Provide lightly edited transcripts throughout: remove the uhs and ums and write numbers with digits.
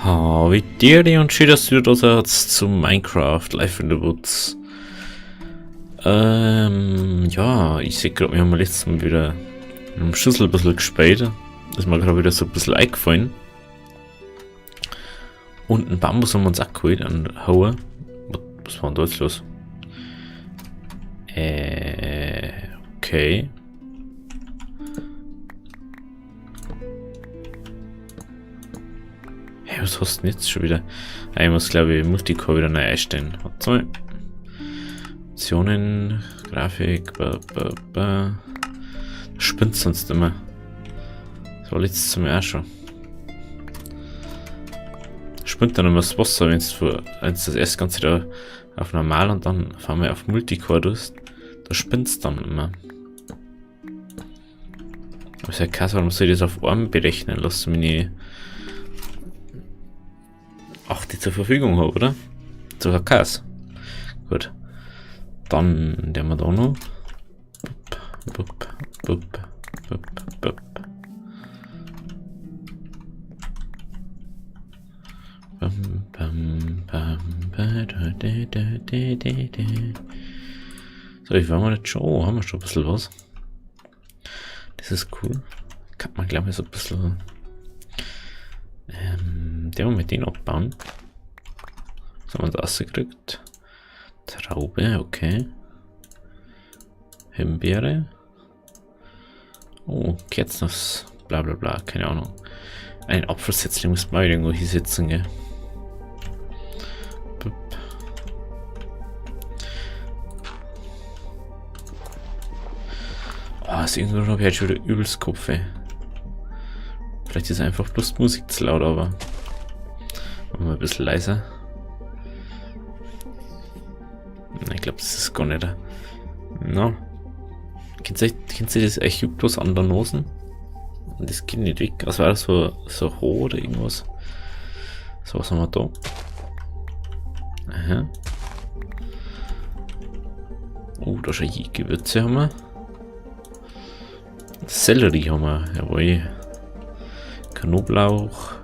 Ha, wie dir und schön, dass du da sagst zu Minecraft Live in the Woods. Ja, ich sehe gerade, wir haben letztes Mal wieder einen Schlüssel ein bisschen gespielt. Ist mir gerade wieder so ein bisschen eingefallen. Und einen Bambus haben wir uns auch geholt, einen Hauer. Was war denn da jetzt los? Okay. Hey, was hast du denn jetzt schon wieder? Ich muss, glaube ich, Multicore wieder neu einstellen. Warte mal. Optionen, Grafik, Da spinnt sonst immer. Das war letztes Mal auch schon. Spinnt dann immer das Wasser, wenn du das erst ganz wieder auf normal und dann fahren wir auf Multicore tust. Da spinnt es dann immer. Aber ist ja krass, warum soll ich das auf Arm berechnen lassen, wenn ich 8 zur Verfügung habe, oder? Sogar krass. Gut. Dann der wir da noch. So, ich war mal nicht schon. Oh, haben wir schon ein bisschen was. Das ist cool. Kann man, glaube ich, so ein bisschen den mit den abbauen. Was haben wir da rausgekriegt? Traube, okay. Himbeere. Oh, Kerzennuss, bla bla bla, keine Ahnung. Ein Apfelsetzling muss man irgendwo hier sitzen, gell? Bup. Oh, ist irgendwo habe ich jetzt schon wieder übelst Kopf, ey. Vielleicht ist einfach bloß Musik zu laut, aber machen wir ein bisschen leiser. Ich glaube, das ist gar nicht. No. Kennst du das Echyptus an der Nase? Das geht nicht weg. Was war das? So hoch oder irgendwas? So, was haben wir da? Aha. Oh, da schon Gewürze haben wir. Sellerie haben wir. Jawohl. Knoblauch.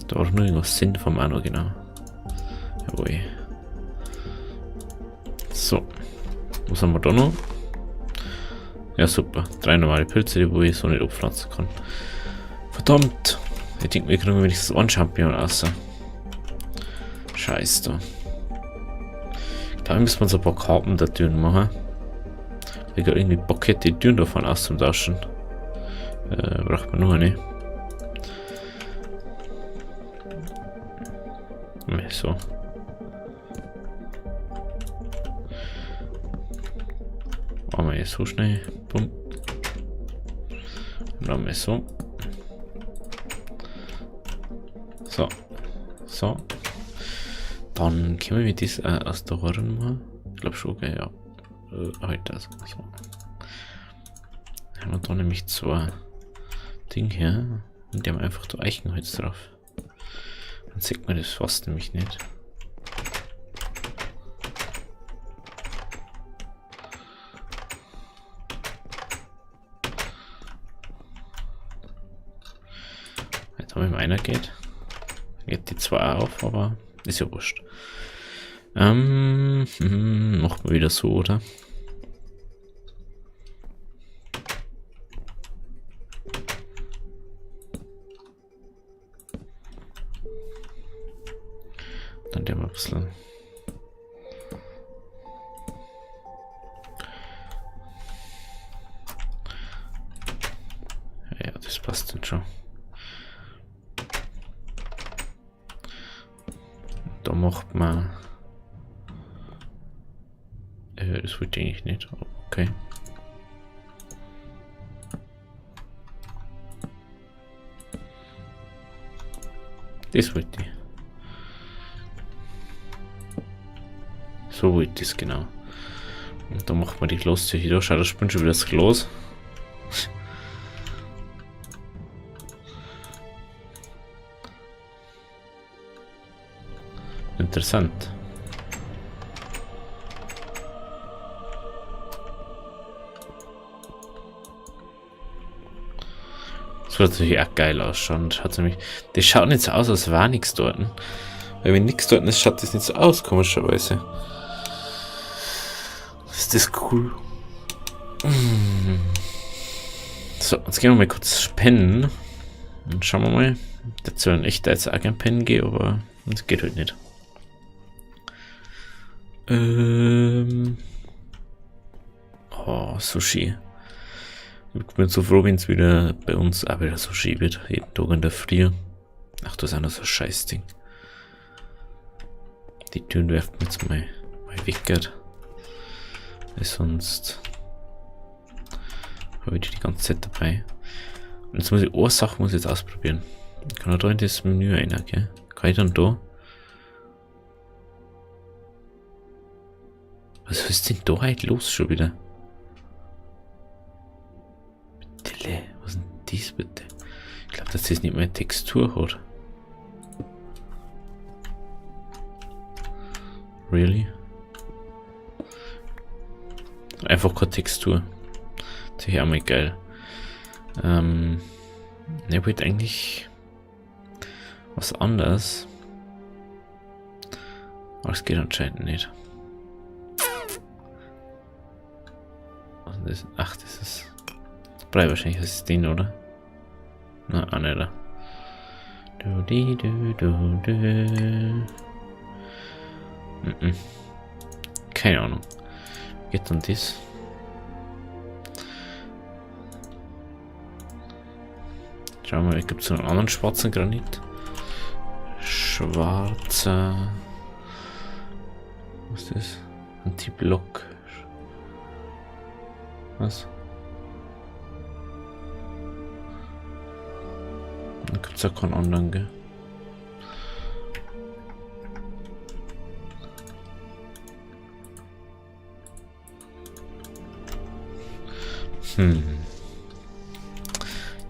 Da war noch irgendwas Sinn vom auch noch, genau. Jawohl. So. Was haben wir da noch? Ja, super. 3 normale Pilze, wo ich so nicht abpflanzen kann. Verdammt. Ich denke, wir kriegen wenigstens einen Champion raus. Scheiße da. Da müssen wir so ein paar Karten da Türen machen. Ich habe irgendwie Bock hätte, die Türen davon auszutauschen. Braucht man nur eine. So. Machen wir jetzt so schnell. Bumm. Und dann so. So. Dann können wir mit das aus der Horn machen. Ich glaube schon, okay, ja. Heute also. So. Haben wir da nämlich 2 Dinge hier. Und die haben einfach da Eichenholz drauf. Dann sieht man das fast nämlich nicht. Jetzt haben wir einer geht die 2 auf, aber ist ja wurscht. Machen wir wieder so, oder? Dann der mal ein bisschen. Ja, das passt dann schon. Da macht man. Das wollte ich nicht. Okay. Das wollte ich. So wollte ich es genau. Und da macht man die Glastür da. Schau, da spinnt schon wieder das Glas. Interessant. Das wird natürlich auch geil ausschauen. Das schaut nicht so aus, als war nichts dort. Weil wenn nichts dort ist, schaut das nicht so aus, komischerweise. Ist das cool? So, jetzt gehen wir mal kurz pennen. Und schauen wir mal. Dazu ich da jetzt auch gern pennen gehe, aber das geht halt nicht. Oh, Sushi. Ich bin so froh, wenn es wieder bei uns auch wieder Sushi wird. Jeden Tag in der Früh. Ach, das ist auch noch so ein Scheißding. Die Türen werfen jetzt mal weg. Weil sonst habe ich die ganze Zeit dabei. Und jetzt muss ich eine Sache jetzt ausprobieren. Ich kann da in das Menü rein, gell? Kann ich dann da? Was ist denn da heute los schon wieder? Bitte, was ist denn dies bitte? Ich glaube, dass das nicht mehr Textur hat. Really? Einfach keine Textur. Das ist ja auch mal geil. Ne, wird eigentlich was anderes. Aber es geht anscheinend nicht. Was ist das? Ach, das ist. Brei wahrscheinlich ist es den, oder? Na, auch nicht. Keine Ahnung. Geht dann das? Schauen wir mal, gibt es noch einen anderen schwarzen Granit? Schwarzer. Was ist das? Anti-Block. Was? Da gibt es ja keinen anderen, gell?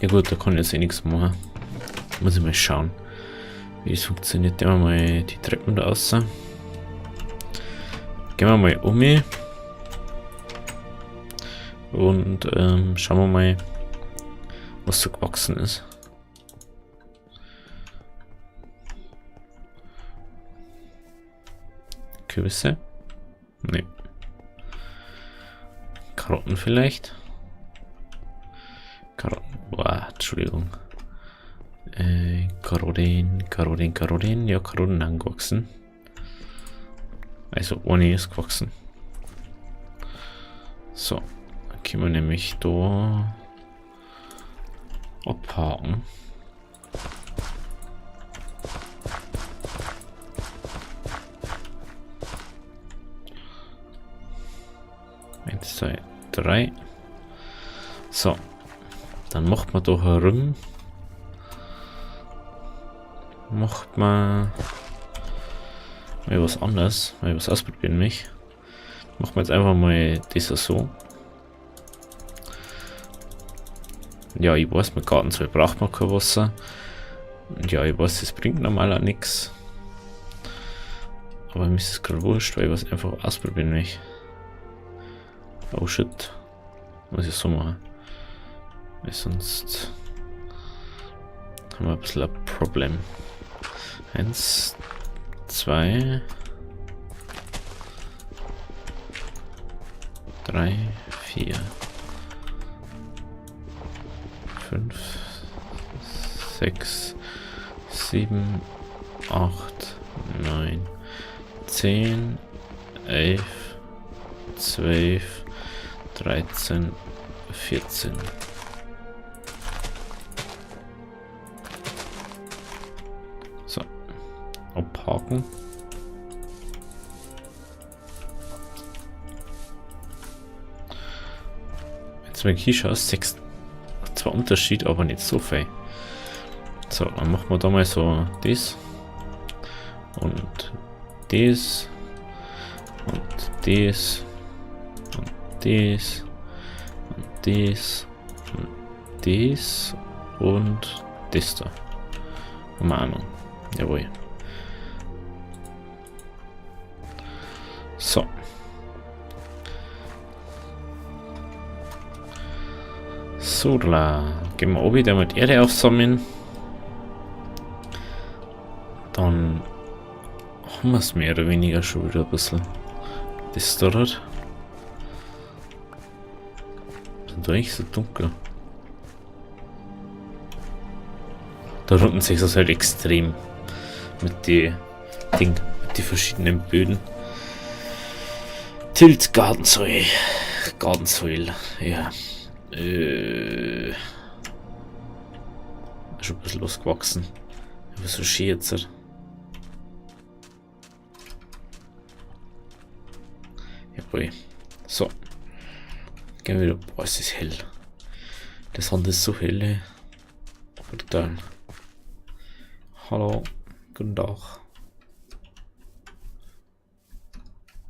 Ja gut, da kann ich jetzt eh nichts machen. Muss ich mal schauen, wie das funktioniert. Nehmen wir mal die Treppen da raus. Gehen wir mal um. Und schauen wir mal, was so gewachsen ist. Kürbisse? Nee. Karotten vielleicht? Karotten. Boah, Entschuldigung. Karotten. Ja, Karotten angewachsen. Also ohne ist gewachsen. So. Dann können wir nämlich da abhaken. Eins, zwei, drei. So. Dann macht man da herum. Macht man mal was anderes. Mal was ausprobieren mich. Machen wir jetzt einfach mal das so. Ja, ich weiß, mit Gartenzoll braucht man kein Wasser. Und ja, ich weiß, es bringt normal auch nichts. Aber mir ist es gerade wurscht, weil ich was einfach ausprobieren mich. Oh shit. Muss ich so machen. Weil sonst haben wir ein bisschen ein Problem. 1, 2, 3, 4, 5, 6, 7, 8, 9, 10, 11, 12, 13, 14. So. Abhaken. Jetzt wenn ich hier schaue, 6. Zwar Unterschied, aber nicht so viel. So, dann machen wir da mal so das. Und das. Und das. Und das. Und das. Und das. Und das da. Keine Ahnung. Jawohl. So. So, Gehen wir oben, damit Erde aufsammeln. Dann haben wir es mehr oder weniger schon wieder ein bisschen. Das dort. Sind da eigentlich so dunkel. Da unten sich das halt extrem mit den verschiedenen Böden. Tilt Garden Soil. Garden Soil, ja. Schon ein bisschen losgewachsen. Aber so schön jetzt. Jawohl. So. Gehen wir wieder. Boah, es ist hell. Das Hand ist so hell. Brutal. Hallo. Guten Tag.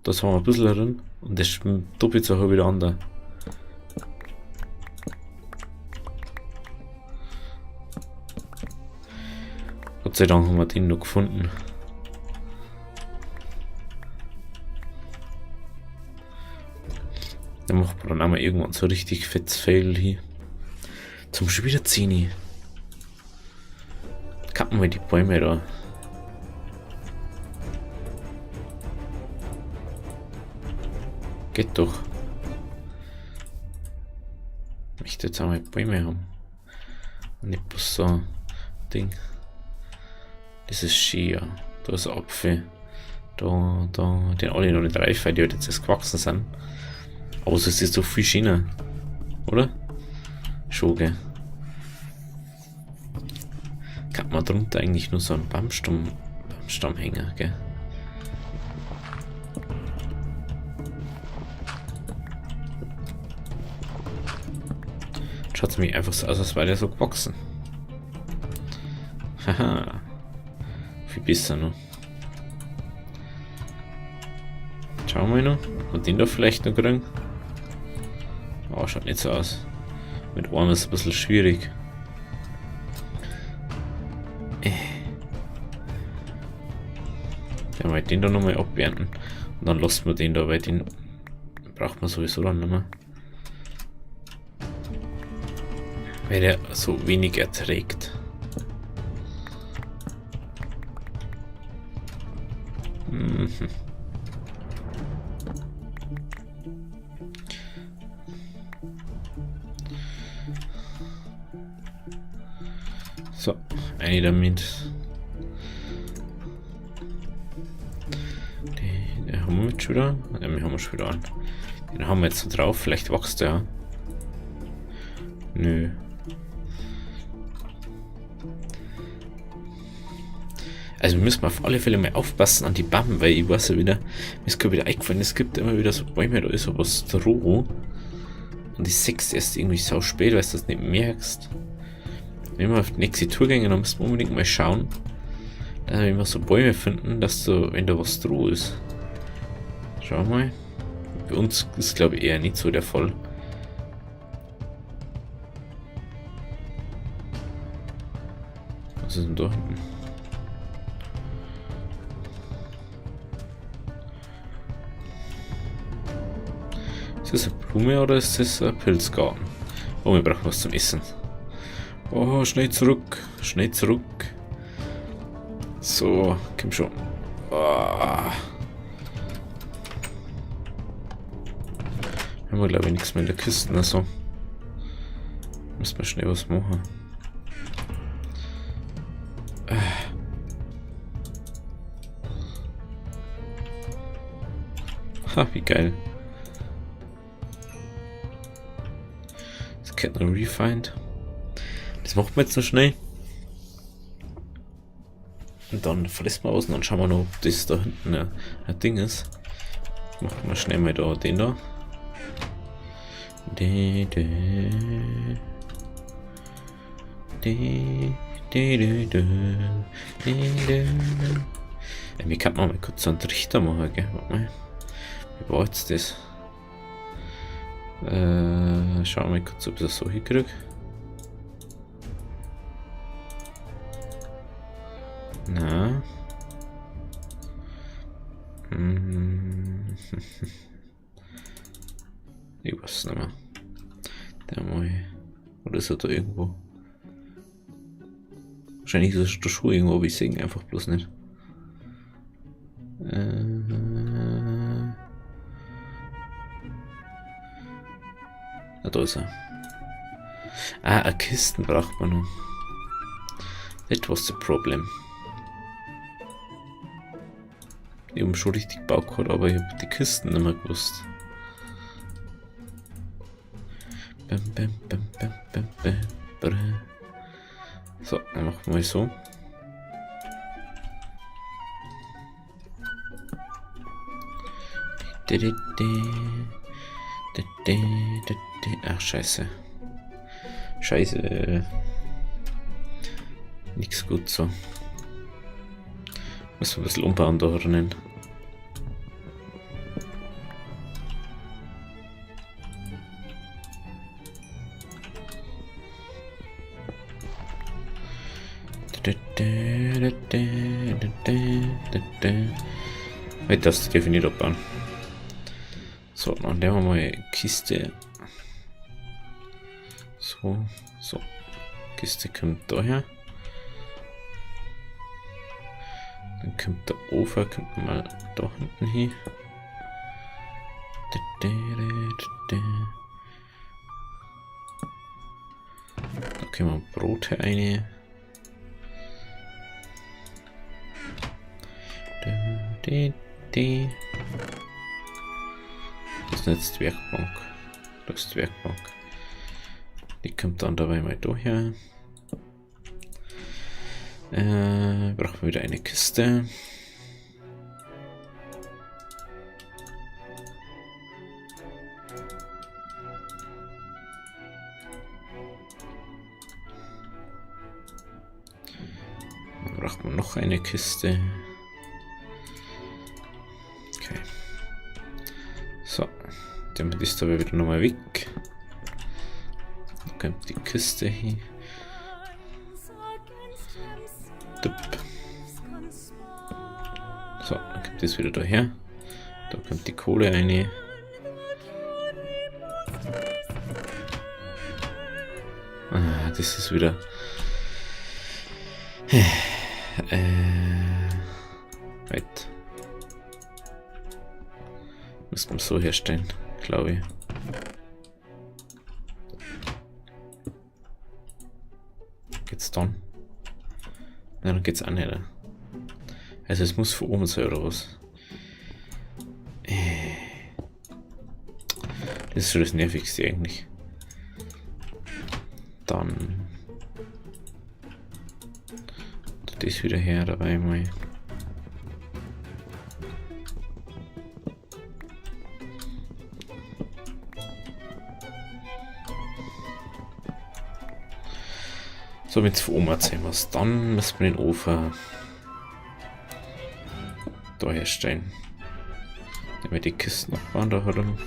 Das haben wir ein bisschen drin. Und das doppelt so wieder an. Gott sei Dank haben wir den noch gefunden. Dann macht man dann auch mal irgendwann so richtig fettes Fail hier. Zum schon wieder ziehen. Kappen wir die Bäume da. Geht doch. Ich möchte jetzt auch mal Bäume haben. Und nicht bloß so ein Ding. Das ist Ski, da ist ein Apfel. Da, den alle noch nicht reif, weil die halt jetzt erst gewachsen sind. Aber so ist das so viel schöner. Oder? Schon, gell? Kann man drunter eigentlich nur so einen Baumstammhänger, gell? Schaut mir einfach so aus, als wäre der so gewachsen. Haha. Viel besser noch. Schauen wir noch. Und den da vielleicht noch kriegen. Oh, schaut nicht so aus. Mit einem ist es ein bisschen schwierig. Dann mal den da nochmal abernten. Und dann lassen wir den da, weil den braucht man sowieso dann nicht mehr. Weil der so wenig erträgt. Mhm. So, eine damit. Den haben wir jetzt schon wieder. Ja, wir haben wir schon wieder an. Den haben wir jetzt so drauf. Vielleicht wächst der. Nö. Also wir müssen auf alle Fälle mal aufpassen an die Bäume, weil ich weiß ja wieder, mir ist gerade wieder eingefallen, es gibt immer wieder so Bäume, da ist so was Stroh. Und die sechst erst irgendwie sau spät, weil du das nicht merkst. Wenn wir auf die nächste Tour gehen, dann müssen wir unbedingt mal schauen, dass wir immer so Bäume finden, dass so, wenn da was Stroh ist. Schau mal. Bei uns ist glaube ich eher nicht so der Fall. Was ist denn da hinten? Ist das eine Blume oder ist das ein Pilzgarten? Oh, wir brauchen was zum Essen. Oh, schnell zurück. Schnell zurück. So, komm schon. Oh. Haben wir glaube ich nichts mehr in der Kiste, also. Müssen wir schnell was machen. Ha, wie geil. Get no refined. Das macht man jetzt noch schnell. Und dann frisst man aus und dann schauen wir noch, ob das da hinten ein Ding ist. Machen wir schnell mal da den da. Wie kann man mal kurz so einen Trichter machen, gell? Warte mal. Wie war jetzt das? Schauen wir mal kurz, ob ich das so hinkriege. Na. Ich weiß nicht mehr. Da mal. Oder ist er da irgendwo? Wahrscheinlich ist der Schuh irgendwo, aber ich sehe ihn einfach bloß nicht. Da ist er. Ah, eine Kisten braucht man noch. That was the problem. Ich habe schon richtig Bau gehabt, aber ich habe die Kisten nicht mehr gewusst. So, dann machen wir mal so. Ach, scheiße. Scheiße. Nix gut so. Muss man ein bisschen umbauen da drinnen. Heute darfst du definiert abbauen. So, dann nehmen wir mal eine Kiste. So. Kiste kommt daher. Dann kommt der Ofen, kommt mal da hinten hin. Da können wir Brote rein. Das ist jetzt die Werkbank. Das ist die Werkbank. Die kommt dann dabei mal daher. Brauchen wir wieder eine Kiste. Dann braucht man noch eine Kiste. Okay. So, damit ist aber wieder nochmal weg. Dann kommt die Kiste hin. So, dann kommt das wieder daher. Da kommt die Kohle rein. Ah, das ist wieder. Weit. Muss man so herstellen, glaube ich. Geht's dann? Nein, dann geht's auch nicht. Also es muss von oben sein oder was? Das ist schon das Nervigste eigentlich. Dann das wieder her dabei mal. So, wenn es von oben erzählen muss, dann müssen wir den Ofen da herstellen. Nehmen wir die Kisten abbauen da herum.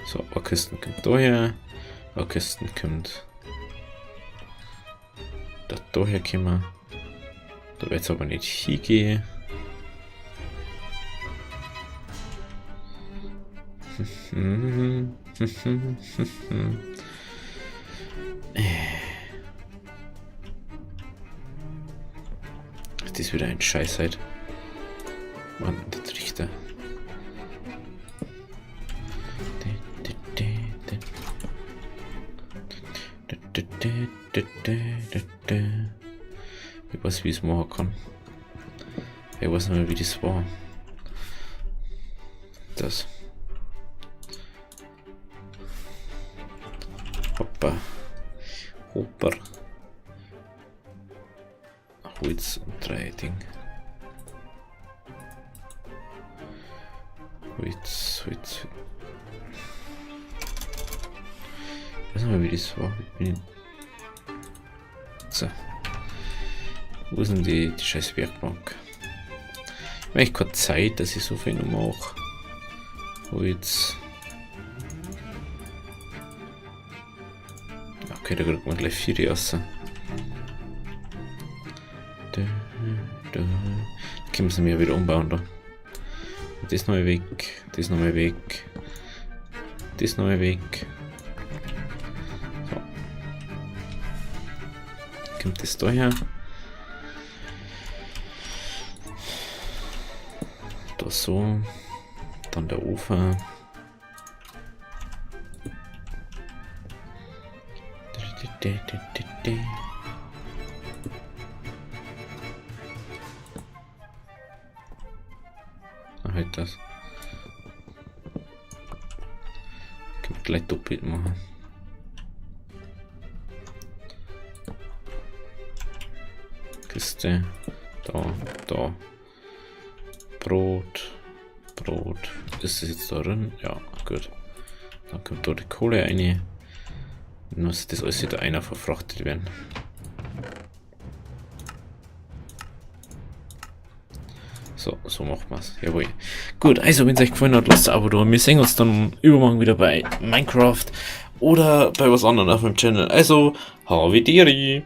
So, eine Kisten kommt daher, eine Kisten kommt daher kommen. Da wird es aber nicht hingehen. Das ist wieder ein Scheiß halt. Mann, der Trichter. Ich weiß, wie ich es machen kann. Ich weiß nicht mehr, wie das war. Das. Hoppa. Hopper. Holz und 3 Ding. Holz. Ich weiß nicht mehr, wie das war. So. Wo ist denn die scheiß Werkbank? Ich habe echt keine Zeit, dass ich so viel noch mache. Holz. Okay, da kriegt man gleich 4 raus. Da können wir es mir wieder umbauen da. Das nochmal weg, das nochmal weg, das neue weg. So. Kommt das da her. Da so. Dann der Ofen. Halt das. Kann ich gleich doppelt machen. Kiste. Da. Brot. Ist das jetzt da drin? Ja, gut. Dann kommt da die Kohle rein. Dann muss das alles wieder einer verfrachtet werden. So macht man es. Jawohl. Gut, also wenn es euch gefallen hat, lasst ein Abo da. Wir sehen uns dann übermorgen wieder bei Minecraft oder bei was anderem auf dem Channel. Also, Havidiri.